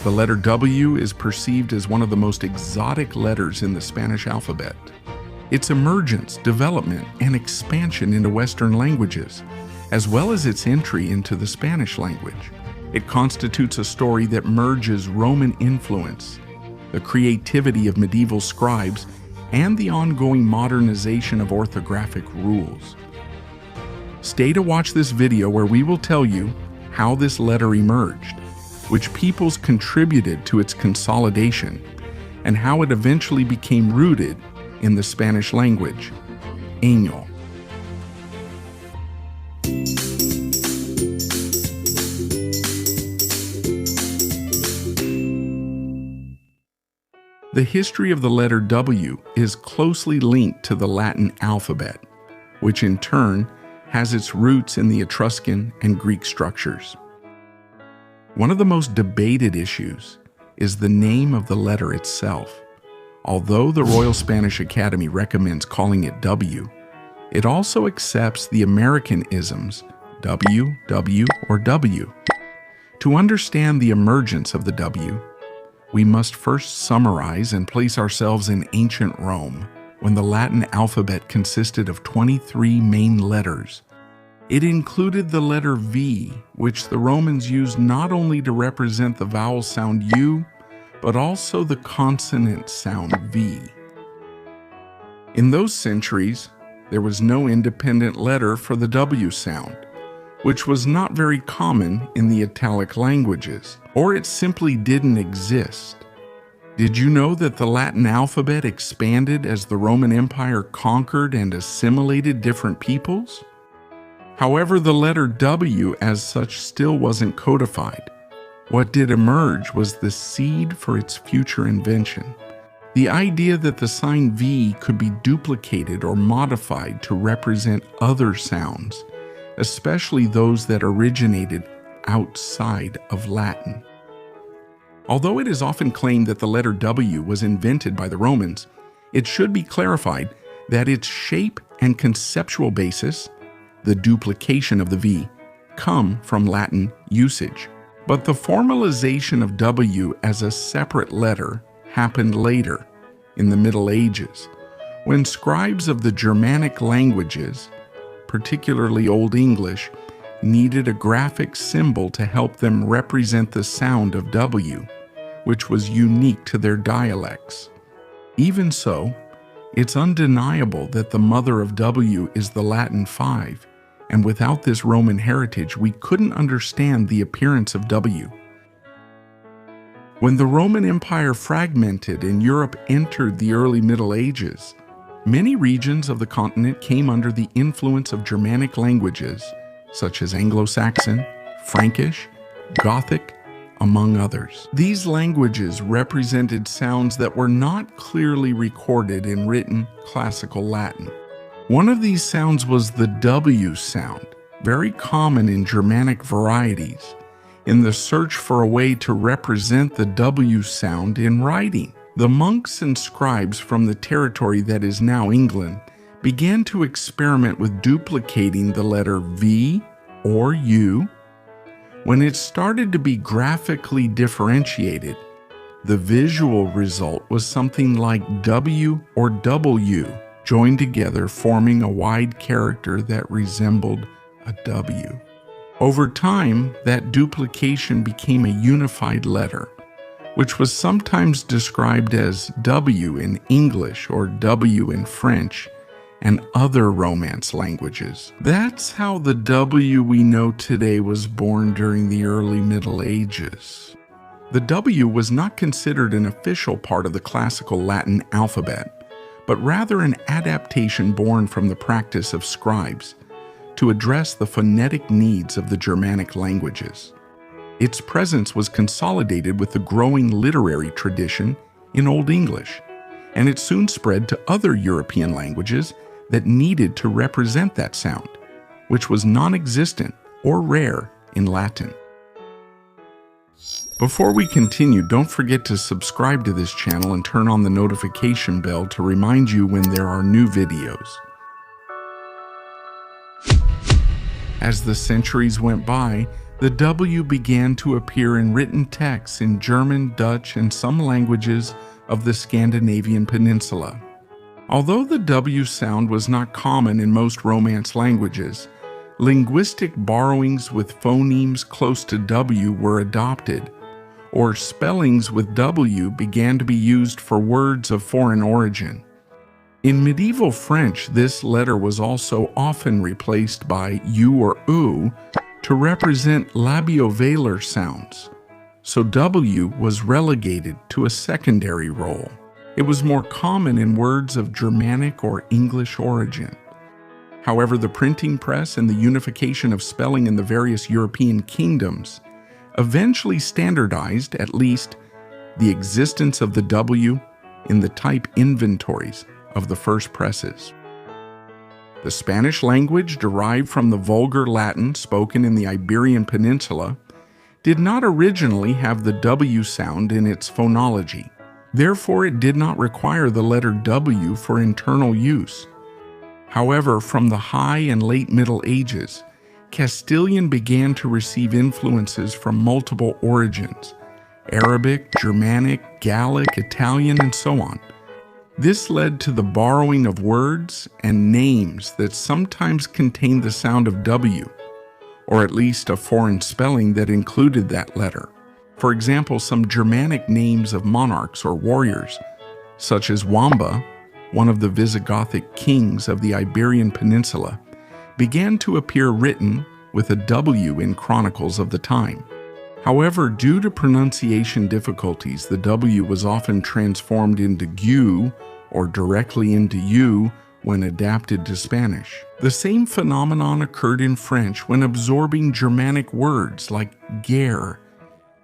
The letter W is perceived as one of the most exotic letters in the Spanish alphabet. Its emergence, development, and expansion into Western languages, as well as its entry into the Spanish language. It constitutes a story that merges Roman influence, the creativity of medieval scribes, and the ongoing modernization of orthographic rules. Stay to watch this video where we will tell you how this letter emerged, which peoples contributed to its consolidation, and how it eventually became rooted in the Spanish language, Ñ. The history of the letter W is closely linked to the Latin alphabet, which in turn has its roots in the Etruscan and Greek structures. One of the most debated issues is the name of the letter itself. Although the Royal Spanish Academy recommends calling it W, it also accepts the American isms W, W, or W. To understand the emergence of the W, we must first summarize and place ourselves in ancient Rome, when the Latin alphabet consisted of 23 main letters. It included the letter V, which the Romans used not only to represent the vowel sound U, but also the consonant sound V. In those centuries, there was no independent letter for the W sound, which was not very common in the Italic languages, or it simply didn't exist. Did you know that the Latin alphabet expanded as the Roman Empire conquered and assimilated different peoples? However, the letter W as such still wasn't codified. What did emerge was the seed for its future invention. The idea that the sign V could be duplicated or modified to represent other sounds, especially those that originated outside of Latin. Although it is often claimed that the letter W was invented by the Romans, it should be clarified that its shape and conceptual basis, the duplication of the V, come from Latin usage. But the formalization of W as a separate letter happened later, in the Middle Ages, when scribes of the Germanic languages, particularly Old English, needed a graphic symbol to help them represent the sound of W, which was unique to their dialects. Even so, it's undeniable that the mother of W is the Latin 5, and without this Roman heritage, we couldn't understand the appearance of W. When the Roman Empire fragmented and Europe entered the early Middle Ages, many regions of the continent came under the influence of Germanic languages, such as Anglo-Saxon, Frankish, Gothic, among others. These languages represented sounds that were not clearly recorded in written classical Latin. One of these sounds was the W sound, very common in Germanic varieties, in the search for a way to represent the W sound in writing. The monks and scribes from the territory that is now England began to experiment with duplicating the letter V or U. When it started to be graphically differentiated, the visual result was something like W or W joined together, forming a wide character that resembled a W. Over time, that duplication became a unified letter, which was sometimes described as W in English or W in French and other Romance languages. That's how the W we know today was born during the early Middle Ages. The W was not considered an official part of the classical Latin alphabet, but rather an adaptation born from the practice of scribes to address the phonetic needs of the Germanic languages. Its presence was consolidated with the growing literary tradition in Old English, and it soon spread to other European languages that needed to represent that sound, which was non-existent or rare in Latin. Before we continue, don't forget to subscribe to this channel and turn on the notification bell to remind you when there are new videos. As the centuries went by, The W began to appear in written texts in German, Dutch, and some languages of the Scandinavian peninsula. Although the W sound was not common in most Romance languages, linguistic borrowings with phonemes close to W were adopted, or spellings with W began to be used for words of foreign origin. In medieval French, this letter was also often replaced by U or U to represent labiovelar sounds, so W was relegated to a secondary role. It was more common in words of Germanic or English origin. However, the printing press and the unification of spelling in the various European kingdoms eventually standardized at least the existence of the W in the type inventories of the first presses. The Spanish language, derived from the Vulgar Latin spoken in the Iberian Peninsula, did not originally have the W sound in its phonology. Therefore, it did not require the letter W for internal use. However, from the High and Late Middle Ages, Castilian began to receive influences from multiple origins: Arabic, Germanic, Gallic, Italian, and so on. This led to the borrowing of words and names that sometimes contained the sound of W, or at least a foreign spelling that included that letter. For example, some Germanic names of monarchs or warriors, such as Wamba, one of the Visigothic kings of the Iberian Peninsula, began to appear written with a W in chronicles of the time. However, due to pronunciation difficulties, the W was often transformed into GU or directly into U when adapted to Spanish. The same phenomenon occurred in French when absorbing Germanic words like guerre,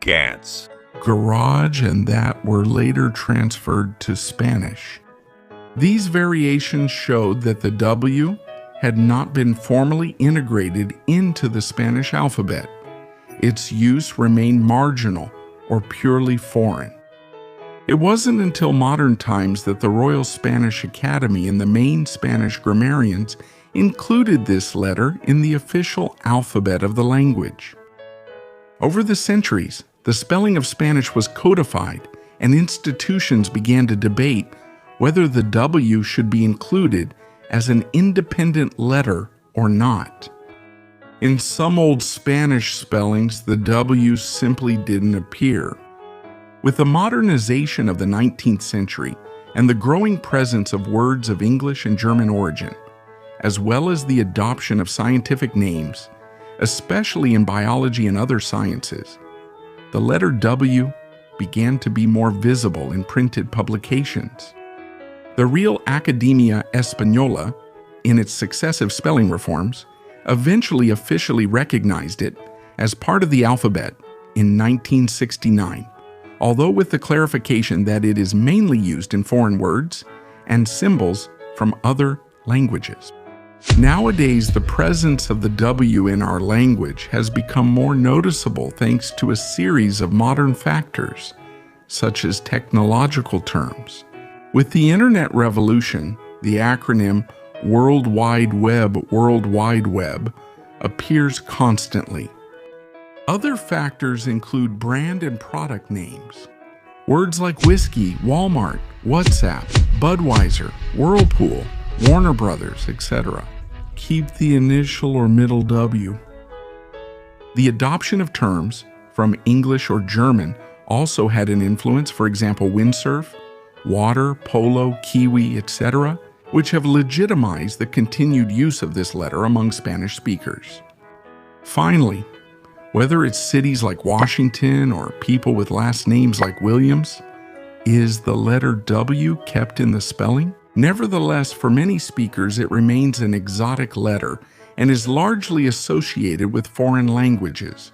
Gantz, garage, and that were later transferred to Spanish. These variations showed that the W had not been formally integrated into the Spanish alphabet. Its use remained marginal or purely foreign. It wasn't until modern times that the Royal Spanish Academy and the main Spanish grammarians included this letter in the official alphabet of the language. Over the centuries, the spelling of Spanish was codified, and institutions began to debate whether the W should be included as an independent letter or not. In some Old Spanish spellings, the W simply didn't appear. With the modernization of the 19th century and the growing presence of words of English and German origin, as well as the adoption of scientific names, especially in biology and other sciences, the letter W began to be more visible in printed publications. The Real Academia Española, in its successive spelling reforms, eventually officially recognized it as part of the alphabet in 1969, although with the clarification that it is mainly used in foreign words and symbols from other languages. Nowadays, the presence of the W in our language has become more noticeable thanks to a series of modern factors, such as technological terms. With the Internet revolution, the acronym World Wide Web appears constantly. Other factors include brand and product names. Words like whiskey, Walmart, WhatsApp, Budweiser, Whirlpool, Warner Brothers, etc. keep the initial or middle W. The adoption of terms from English or German also had an influence, for example, windsurf, water, polo, kiwi, etc., which have legitimized the continued use of this letter among Spanish speakers. Finally, whether it's cities like Washington or people with last names like Williams, is the letter W kept in the spelling? Nevertheless, for many speakers, it remains an exotic letter and is largely associated with foreign languages.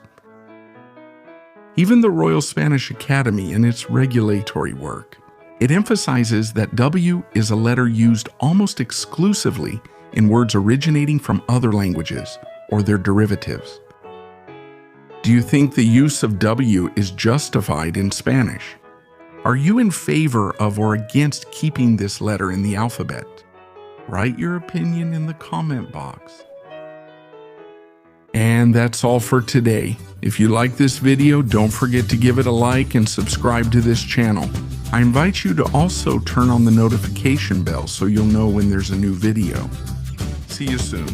Even the Royal Spanish Academy in its regulatory work, it emphasizes that W is a letter used almost exclusively in words originating from other languages or their derivatives. Do you think the use of W is justified in Spanish? Are you in favor of or against keeping this letter in the alphabet? Write your opinion in the comment box. And that's all for today. If you like this video, don't forget to give it a like and subscribe to this channel. I invite you to also turn on the notification bell so you'll know when there's a new video. See you soon.